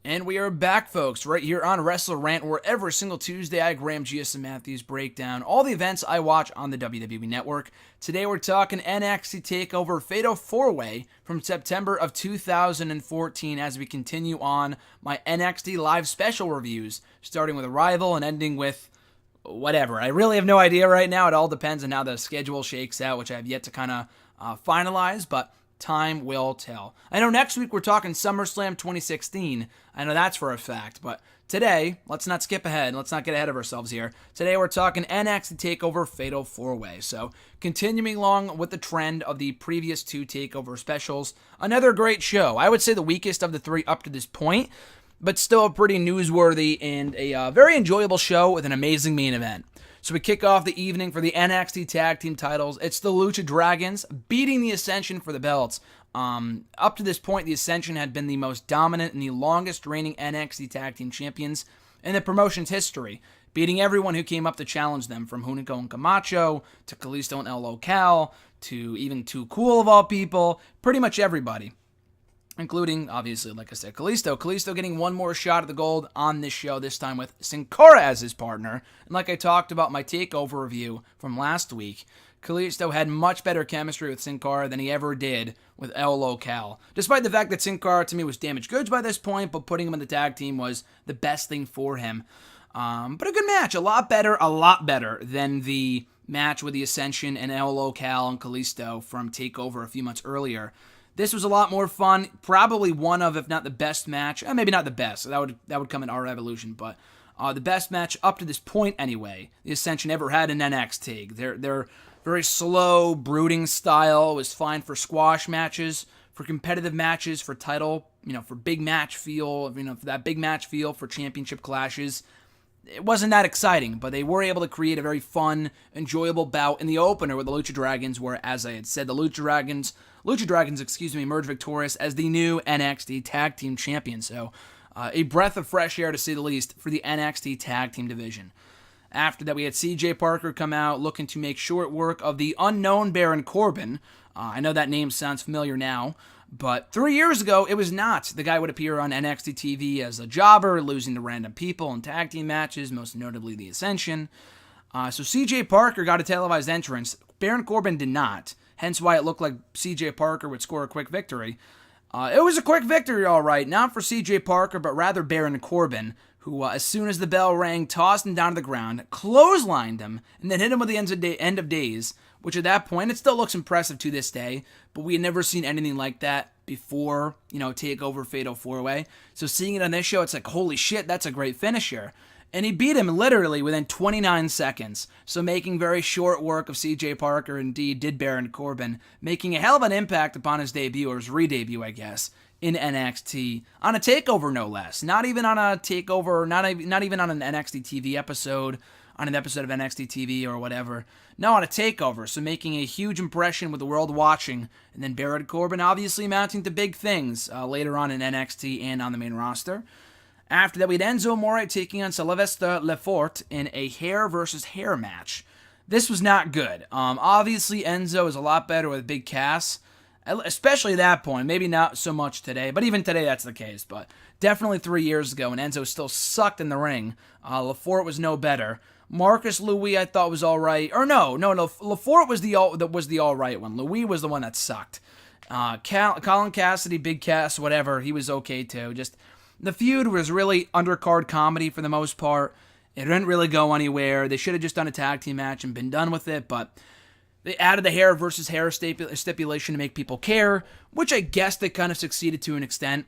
And we are back, folks, right here on WrestleRant, where every single Tuesday I, Graham GS and Matthews, break down all the events I watch on the WWE Network. Today we're talking NXT TakeOver Fatal 4-Way from September of 2014 as we continue on my NXT Live Special reviews, starting with Arrival and ending with whatever. I really have no idea right now. It all depends on how the schedule shakes out, which I have yet to kind of finalize, but time will tell. I know next week we're talking SummerSlam 2016. I know that's for a fact, but today, let's not skip ahead. Let's not get ahead of ourselves here. Today we're talking NXT TakeOver Fatal 4-Way. So, continuing along with the trend of the previous two TakeOver specials, another great show. I would say the weakest of the three up to this point, but still a pretty newsworthy and a very enjoyable show with an amazing main event. So we kick off the evening for the NXT Tag Team titles. It's the Lucha Dragons beating the Ascension for the belts. Up to this point, the Ascension had been the most dominant and the longest reigning NXT Tag Team champions in the promotion's history, beating everyone who came up to challenge them, from Hunico and Camacho, to Kalisto and El Local, to even Too Cool of all people, pretty much everybody. Including, obviously, like I said, Kalisto. Kalisto getting one more shot at the gold on this show, this time with Sin Cara as his partner. And like I talked about my TakeOver review from last week, Kalisto had much better chemistry with Sin Cara than he ever did with El Local. Despite the fact that Sin Cara, to me, was damaged goods by this point, but putting him in the tag team was the best thing for him. But a good match. A lot better than the match with the Ascension and El Local and Kalisto from TakeOver a few months earlier. This was a lot more fun, probably one of, if not the best match, maybe not the best, that would come in our evolution, but the best match up to this point anyway, the Ascension ever had in NXT. Their very slow, brooding style was fine for squash matches, for competitive matches, for title, for big match feel, for that big match feel for championship clashes. It wasn't that exciting, but they were able to create a very fun, enjoyable bout in the opener with the Lucha Dragons, where, as I had said, the Lucha Dragons, emerged victorious as the new NXT Tag Team Champions. So, a breath of fresh air, to say the least, for the NXT Tag Team division. After that, we had CJ Parker come out looking to make short work of the unknown Baron Corbin. I know that name sounds familiar now, but 3 years ago, it was not. The guy would appear on NXT TV as a jobber, losing to random people in tag team matches, most notably the Ascension. So CJ Parker got a televised entrance. Baron Corbin did not, hence why it looked like CJ Parker would score a quick victory. It was a quick victory, all right, not for CJ Parker, but rather Baron Corbin, who, as soon as the bell rang, tossed him down to the ground, clotheslined him, and then hit him with the end of days, which at that point, it still looks impressive to this day, but we had never seen anything like that before, TakeOver Fatal 4-Way. So seeing it on this show, it's like, holy shit, that's a great finisher. And he beat him literally within 29 seconds. So making very short work of CJ Parker, indeed, did Baron Corbin, making a hell of an impact upon his debut, or his re-debut, I guess, in NXT, on a TakeOver no less. Not even on a TakeOver, not even on an NXT TV episode, on an episode of NXT TV or whatever. No, on a TakeOver, so making a huge impression with the world watching. And then Baron Corbin obviously mounting to big things later on in NXT and on the main roster. After that, we had Enzo Amore taking on Sylvester Lefort in a hair versus hair match. This was not good. Obviously, Enzo is a lot better with Big Cass, especially at that point. Maybe not so much today, but even today that's the case. But definitely 3 years ago, and Enzo still sucked in the ring. Lefort was no better. Marcus Louis, I thought, was all right. Or no. Lefort was the all right one. Louis was the one that sucked. Colin Cassidy, Big Cass, whatever, he was okay too. Just the feud was really undercard comedy for the most part. It didn't really go anywhere. They should have just done a tag team match and been done with it, but they added the hair versus hair stipulation to make people care, which I guess they kind of succeeded to an extent.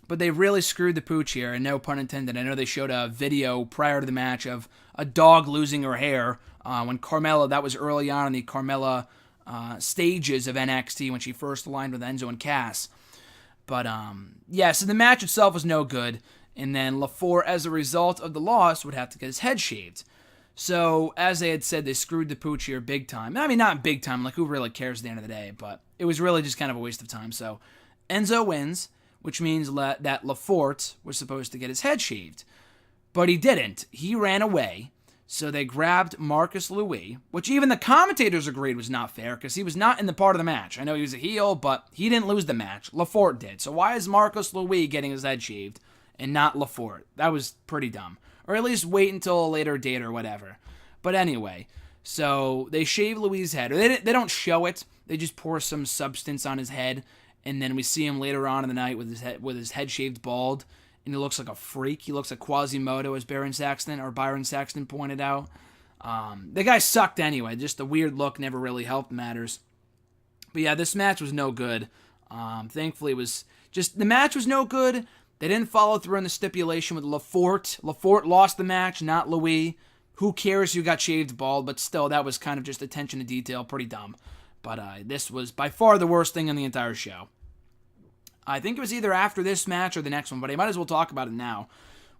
But they really screwed the pooch here, and no pun intended. I know they showed a video prior to the match of a dog losing her hair when Carmella, that was early on in the Carmella stages of NXT when she first aligned with Enzo and Cass. But, so the match itself was no good, and then Lefort, as a result of the loss, would have to get his head shaved. So, as they had said, they screwed the pooch here big time. I mean, not big time, like, who really cares at the end of the day, but it was really just kind of a waste of time. So, Enzo wins, which means that Lefort was supposed to get his head shaved. But he didn't. He ran away. So they grabbed Marcus Louis, which even the commentators agreed was not fair because he was not in the part of the match. I know he was a heel, but he didn't lose the match. Lefort did. So why is Marcus Louis getting his head shaved? and not LaForte. That was pretty dumb. Or at least wait until a later date or whatever. But anyway, so they shave Louis' head. Or they don't show it. They just pour some substance on his head, and then we see him later on in the night with his head shaved bald, and he looks like a freak. He looks like Quasimodo, as Byron Saxton pointed out. The guy sucked anyway. Just the weird look never really helped matters. But yeah, this match was no good. Thankfully, the match was no good. They didn't follow through on the stipulation with LaForte. LaForte lost the match, not Louis. Who cares who got shaved bald? But still, that was kind of just attention to detail. Pretty dumb. But this was by far the worst thing in the entire show. I think it was either after this match or the next one, but I might as well talk about it now.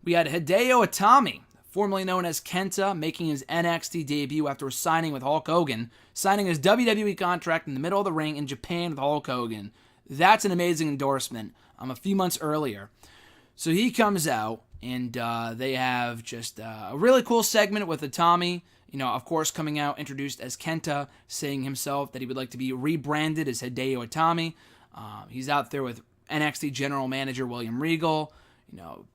We had Hideo Itami, formerly known as Kenta, making his NXT debut after signing with Hulk Hogan, signing his WWE contract in the middle of the ring in Japan with Hulk Hogan. That's an amazing endorsement. A few months earlier. So he comes out, and they have just a really cool segment with Itami, of course, coming out introduced as Kenta, saying himself that he would like to be rebranded as Hideo Itami. He's out there with NXT General Manager William Regal,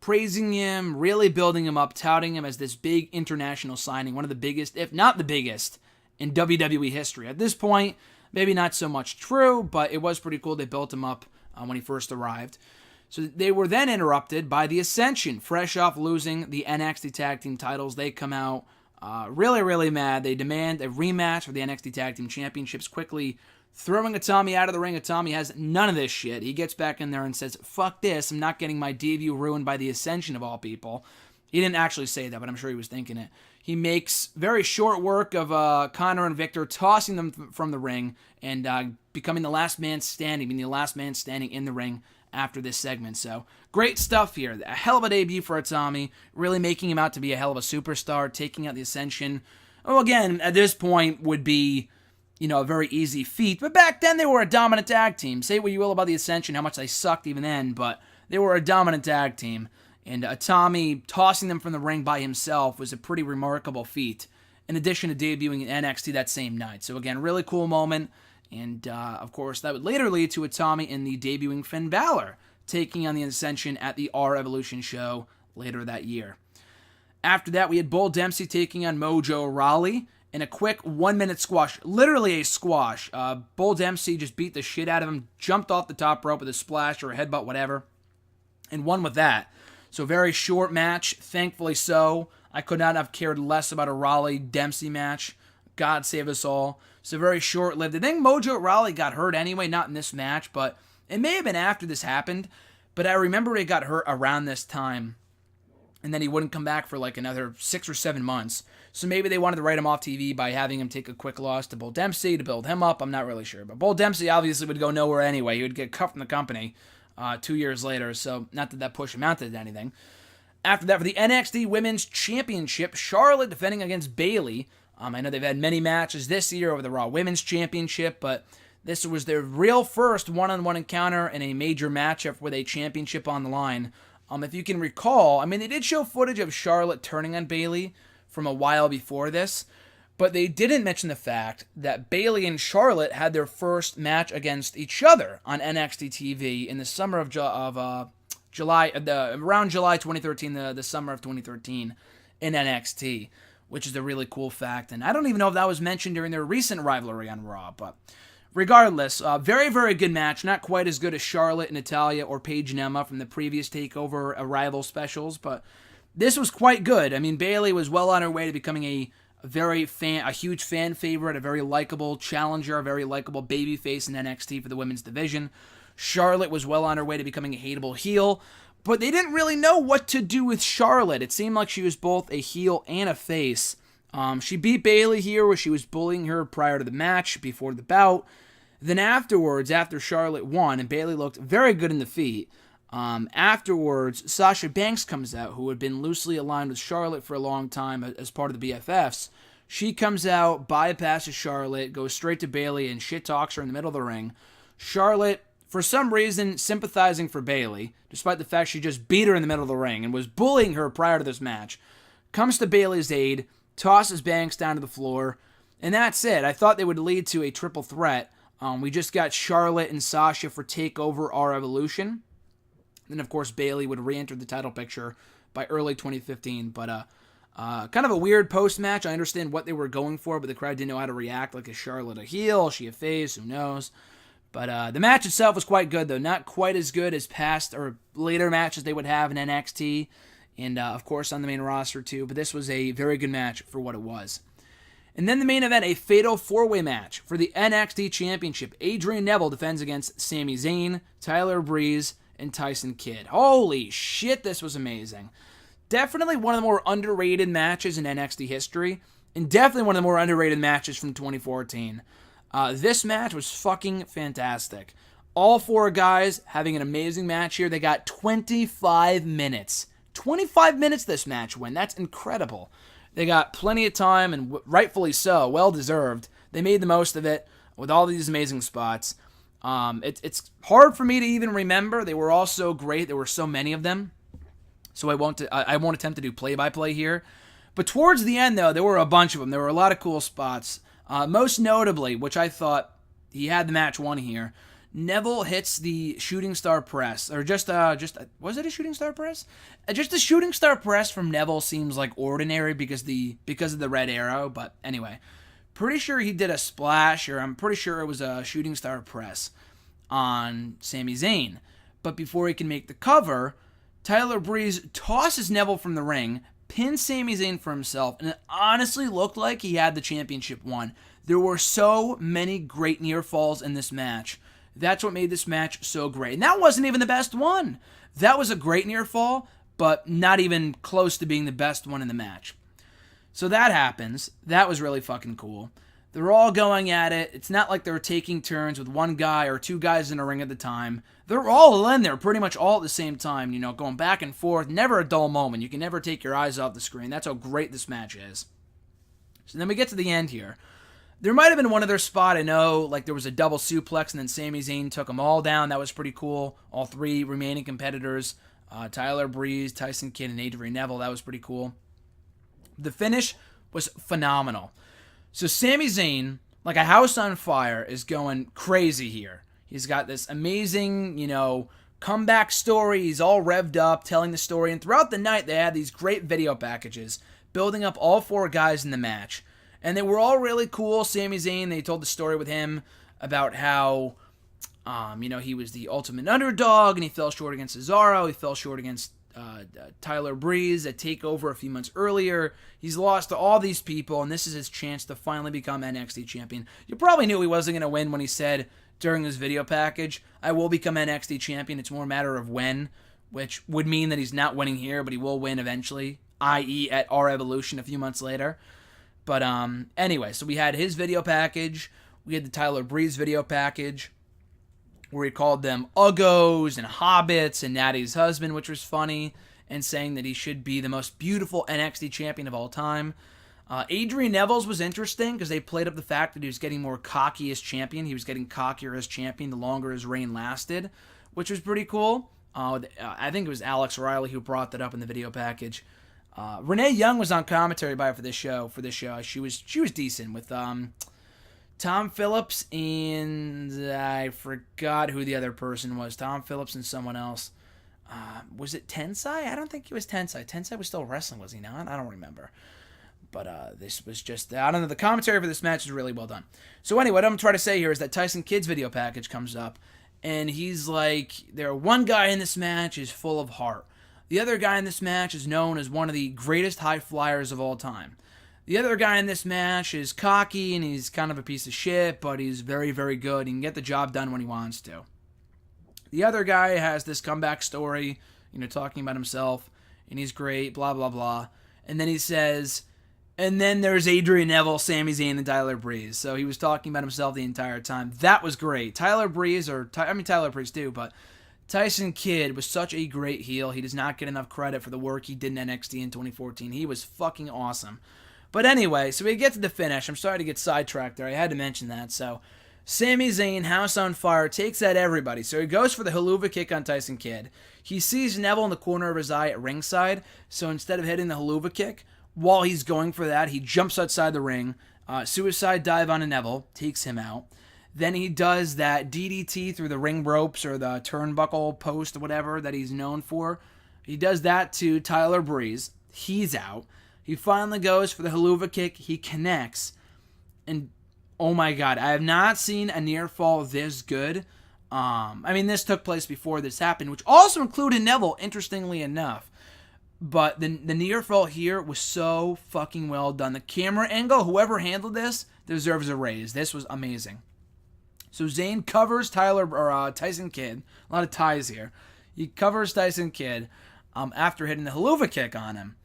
praising him, really building him up, touting him as this big international signing, one of the biggest, if not the biggest, in WWE history. At this point, maybe not so much true, but it was pretty cool. They built him up when he first arrived. So they were then interrupted by the Ascension, fresh off losing the NXT Tag Team titles. They come out really, really mad. They demand a rematch for the NXT Tag Team Championships, quickly throwing Itami out of the ring. Itami has none of this shit. He gets back in there and says, fuck this, I'm not getting my debut ruined by the Ascension of all people. He didn't actually say that, but I'm sure he was thinking it. He makes very short work of Connor and Victor, tossing them from the ring and becoming the last man standing, being the last man standing in the ring after this segment. So, great stuff here. A hell of a debut for Itami, really making him out to be a hell of a superstar, taking out the Ascension. Oh, again, at this point would be, a very easy feat. But back then, they were a dominant tag team. Say what you will about the Ascension, how much they sucked even then, but they were a dominant tag team. And Itami tossing them from the ring by himself was a pretty remarkable feat, in addition to debuting in NXT that same night. So again, really cool moment. And of course, that would later lead to Itami in the debuting Finn Balor, taking on the Ascension at the R Evolution show later that year. After that, we had Bull Dempsey taking on Mojo Rawley in a quick 1-minute squash. Literally a squash. Bull Dempsey just beat the shit out of him, jumped off the top rope with a splash or a headbutt, whatever, and won with that. So very short match, thankfully so. I could not have cared less about a Rawley-Dempsey match. God save us all. So very short-lived. I think Mojo Rawley got hurt anyway, not in this match, but it may have been after this happened. But I remember he got hurt around this time, and then he wouldn't come back for like another 6 or 7 months. So maybe they wanted to write him off TV by having him take a quick loss to Bull Dempsey to build him up. I'm not really sure. But Bull Dempsey obviously would go nowhere anyway. He would get cut from the company 2 years later, so not that pushed him out to anything. After that, for the NXT Women's Championship, Charlotte defending against Bayley. I know they've had many matches this year over the Raw Women's Championship, but this was their real first one-on-one encounter in a major matchup with a championship on the line. If you can recall, they did show footage of Charlotte turning on Bayley from a while before this, but they didn't mention the fact that Bayley and Charlotte had their first match against each other on NXT TV in the summer of July, around July 2013, the summer of 2013 in NXT, which is a really cool fact. And I don't even know if that was mentioned during their recent rivalry on Raw, but regardless, very, very good match. Not quite as good as Charlotte and Natalya or Paige and Emma from the previous TakeOver Arrival specials, but this was quite good. Bayley was well on her way to becoming a huge fan favorite, a very likable challenger, a very likable babyface in NXT for the women's division. Charlotte was well on her way to becoming a hateable heel, but they didn't really know what to do with Charlotte. It seemed like she was both a heel and a face. She beat Bayley here where she was bullying her prior to the match, before the bout. Then afterwards, after Charlotte won, and Bayley looked very good in the feet, afterwards, Sasha Banks comes out, who had been loosely aligned with Charlotte for a long time as part of the BFFs. She comes out, bypasses Charlotte, goes straight to Bayley, and shit talks her in the middle of the ring. Charlotte, for some reason, sympathizing for Bayley, despite the fact she just beat her in the middle of the ring and was bullying her prior to this match, comes to Bayley's aid, tosses Banks down to the floor, and that's it. I thought they would lead to a triple threat. We just got Charlotte and Sasha for TakeOver R Evolution. Then, of course, Bayley would re-enter the title picture by early 2015. But kind of a weird post-match. I understand what they were going for, but the crowd didn't know how to react. Like, is Charlotte a heel? Is she a face? Who knows? But the match itself was quite good, though. Not quite as good as past or later matches they would have in NXT. And, of course, on the main roster, too. But this was a very good match for what it was. And then the main event, a fatal four-way match for the NXT Championship. Adrian Neville defends against Sami Zayn, Tyler Breeze, and Tyson Kidd. Holy shit, this was amazing. Definitely one of the more underrated matches in NXT history, and definitely one of the more underrated matches from 2014. This match was fucking fantastic. All four guys having an amazing match here. They got 25 minutes. 25 minutes this match went. That's incredible. They got plenty of time, and rightfully so, well-deserved. They made the most of it with all these amazing spots. It's hard for me to even remember. They were all so great. There were so many of them. So I won't attempt to do play-by-play here. But towards the end, though, there were a bunch of them. There were a lot of cool spots. Most notably, which I thought he had the match won here, Neville hits the shooting star press, or just was it a shooting star press? Just a shooting star press from Neville seems like ordinary because of the red arrow. But anyway, pretty sure he did a splash, or I'm pretty sure it was a shooting star press on Sami Zayn. But before he can make the cover, Tyler Breeze tosses Neville from the ring, pins Sami Zayn for himself, and it honestly looked like he had the championship won. There were so many great near falls in this match. That's what made this match so great. And that wasn't even the best one. That was a great near fall, but not even close to being the best one in the match. So that happens. That was really fucking cool. They're all going at it. It's not like they're taking turns with one guy or two guys in a ring at the time. They're all in there pretty much all at the same time, going back and forth. Never a dull moment. You can never take your eyes off the screen. That's how great this match is. So then we get to the end here. There might have been one other spot, I know, like there was a double suplex and then Sami Zayn took them all down. That was pretty cool. All three remaining competitors, Tyler Breeze, Tyson Kidd, and Adrian Neville. That was pretty cool. The finish was phenomenal. So Sami Zayn, like a house on fire, is going crazy here. He's got this amazing, comeback story. He's all revved up, telling the story. And throughout the night, they had these great video packages building up all four guys in the match. And they were all really cool. Sami Zayn, they told the story with him about how, he was the ultimate underdog and he fell short against Cesaro. He fell short against Tyler Breeze at TakeOver a few months earlier. He's lost to all these people, and this is his chance to finally become NXT champion. You probably knew he wasn't going to win when he said during this video package, I will become NXT champion. It's more a matter of when, which would mean that he's not winning here, but he will win eventually, i.e. at our Evolution a few months later. But anyway, so we had his video package. We had the Tyler Breeze video package where he called them Uggos and Hobbits and Natty's husband, which was funny, and saying that he should be the most beautiful NXT champion of all time. Adrian Neville's was interesting because they played up the fact that he was getting more cocky as champion. He was getting cockier as champion the longer his reign lasted, which was pretty cool. I think it was Alex Riley who brought that up in the video package. Renee Young was on commentary for this show. She was decent with Tom Phillips and I forgot who the other person was. Tom Phillips and someone else. Was it Tensai? I don't think it was Tensai. Tensai was still wrestling, was he not? I don't remember. But this was just, I don't know, the commentary for this match is really well done. So anyway, what I'm trying to say here is that Tyson Kidd's video package comes up, and he's like, one guy in this match is full of heart. The other guy in this match is known as one of the greatest high flyers of all time. The other guy in this match is cocky and he's kind of a piece of shit, but he's very, very good. He can get the job done when he wants to. The other guy has this comeback story, talking about himself, and he's great, blah, blah, blah. And then he says, and then there's Adrian Neville, Sami Zayn, and Tyler Breeze. So he was talking about himself the entire time. That was great. Tyler Breeze too, but Tyson Kidd was such a great heel. He does not get enough credit for the work he did in NXT in 2014. He was fucking awesome. But anyway, so we get to the finish. I'm sorry to get sidetracked there. I had to mention that. So Sami Zayn, house on fire, takes out everybody. So he goes for the haluva kick on Tyson Kidd. He sees Neville in the corner of his eye at ringside. So instead of hitting the haluva kick, while he's going for that, he jumps outside the ring. Suicide dive on Neville, takes him out. Then he does that DDT through the ring ropes or the turnbuckle post or whatever that he's known for. He does that to Tyler Breeze. He's out. He finally goes for the haluva kick. He connects. And oh my God, I have not seen a near fall this good. This took place before this happened, which also included Neville, interestingly enough. But the near fall here was so fucking well done. The camera angle, whoever handled this, deserves a raise. This was amazing. So Zayn covers Tyson Kidd. A lot of ties here. He covers Tyson Kidd after hitting the haluva kick on him.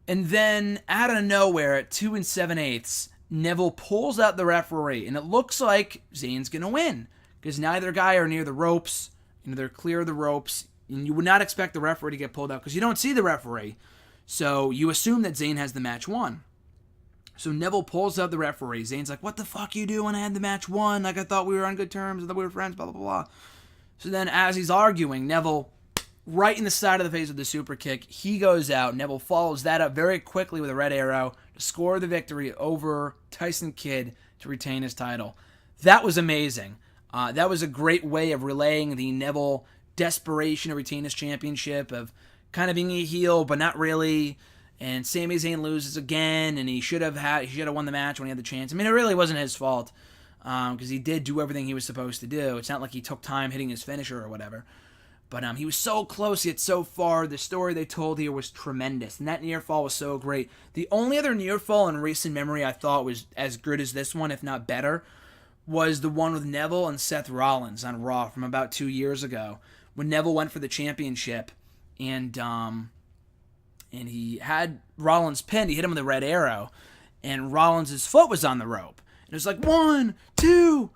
And then, out of nowhere, at 2 7/8, Neville pulls out the referee. And it looks like Zayn's going to win. Because neither guy are near the ropes. They're clear of the ropes. And you would not expect the referee to get pulled out because you don't see the referee. So you assume that Zayn has the match won. So Neville pulls out the referee. Zayn's like, what the fuck you doing? I had the match won. Like, I thought we were on good terms. I thought we were friends, blah, blah, blah. So then as he's arguing, Neville, right in the side of the face with the super kick, he goes out. Neville follows that up very quickly with a red arrow to score the victory over Tyson Kidd to retain his title. That was amazing. That was a great way of relaying the Neville desperation to retain his championship, of kind of being a heel, but not really. And Sami Zayn loses again, and he should have won the match when he had the chance. It really wasn't his fault, because he did do everything he was supposed to do. It's not like he took time hitting his finisher or whatever. But he was so close yet so far. The story they told here was tremendous, and that near fall was so great. The only other near fall in recent memory I thought was as good as this one, if not better, was the one with Neville and Seth Rollins on Raw from about 2 years ago, when Neville went for the championship, and he had Rollins pinned. He hit him with a red arrow, and Rollins' foot was on the rope. And it was like, 1, 2,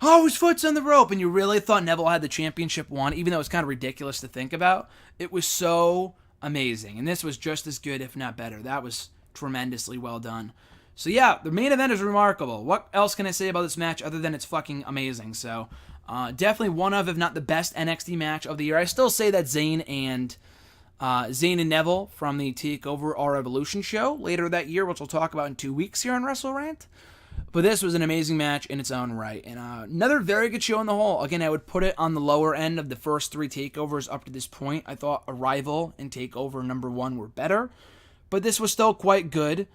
oh, his foot's on the rope. And you really thought Neville had the championship won, even though it's kind of ridiculous to think about. It was so amazing. And this was just as good, if not better. That was tremendously well done. So yeah, the main event is remarkable. What else can I say about this match other than it's fucking amazing? So definitely one of, if not the best NXT match of the year. I still say that Zayn and Neville from the TakeOver Our Evolution show later that year, which we'll talk about in 2 weeks here on WrestleRant. But this was an amazing match in its own right. And another very good show on the whole. Again, I would put it on the lower end of the first 3 takeovers up to this point. I thought Arrival and TakeOver number 1 were better. But this was still quite good.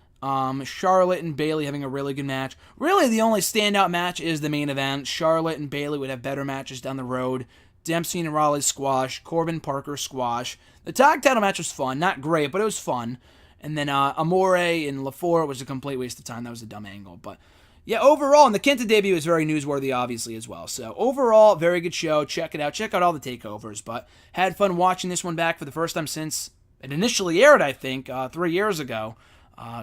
Charlotte and Bayley having a really good match. Really, the only standout match is the main event. Charlotte and Bayley would have better matches down the road. Dempsey and Raleigh squash. Corbin Parker squash. The tag title match was fun. Not great, but it was fun. And then Amore and LaFour was a complete waste of time. That was a dumb angle. But yeah, overall, and the Kenta debut is very newsworthy, obviously, as well. So overall, very good show. Check it out. Check out all the takeovers. But had fun watching this one back for the first time since it initially aired, I think, 3 years ago.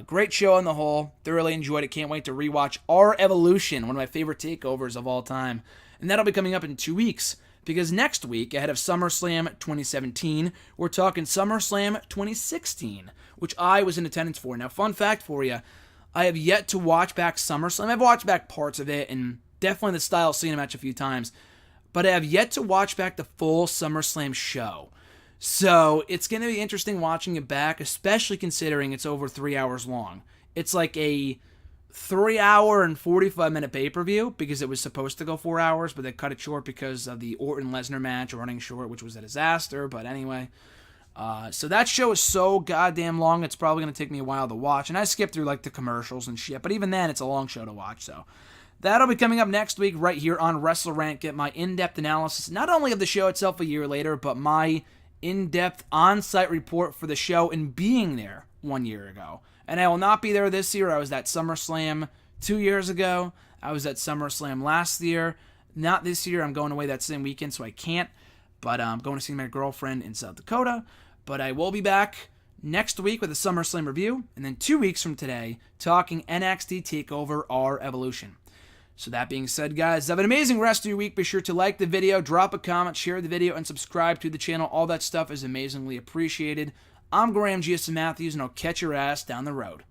Great show on the whole. Thoroughly enjoyed it. Can't wait to rewatch Our Evolution, one of my favorite takeovers of all time. And that'll be coming up in 2 weeks. Because next week, ahead of SummerSlam 2017, we're talking SummerSlam 2016, which I was in attendance for. Now, fun fact for you, I have yet to watch back SummerSlam. I've watched back parts of it, and definitely the Style Cena match a few times. But I have yet to watch back the full SummerSlam show. So it's going to be interesting watching it back, especially considering it's over 3 hours long. It's like a 3 hour and 45-minute pay-per-view because it was supposed to go 4 hours, but they cut it short because of the Orton-Lesnar match running short, which was a disaster. But anyway, so that show is so goddamn long, it's probably going to take me a while to watch. And I skipped through like the commercials and shit, but even then, it's a long show to watch. So that'll be coming up next week right here on WrestleRant. Get my in-depth analysis, not only of the show itself a year later, but my in-depth on-site report for the show and being there 1 year ago. And I will not be there this year. I was at SummerSlam 2 years ago. I was at SummerSlam last year. Not this year. I'm going away that same weekend, so I can't. But I'm going to see my girlfriend in South Dakota. But I will be back next week with a SummerSlam review. And then 2 weeks from today, talking NXT TakeOver Our Evolution. So that being said, guys, have an amazing rest of your week. Be sure to like the video, drop a comment, share the video, and subscribe to the channel. All that stuff is amazingly appreciated. I'm Graham G.S. Matthews, and I'll catch your ass down the road.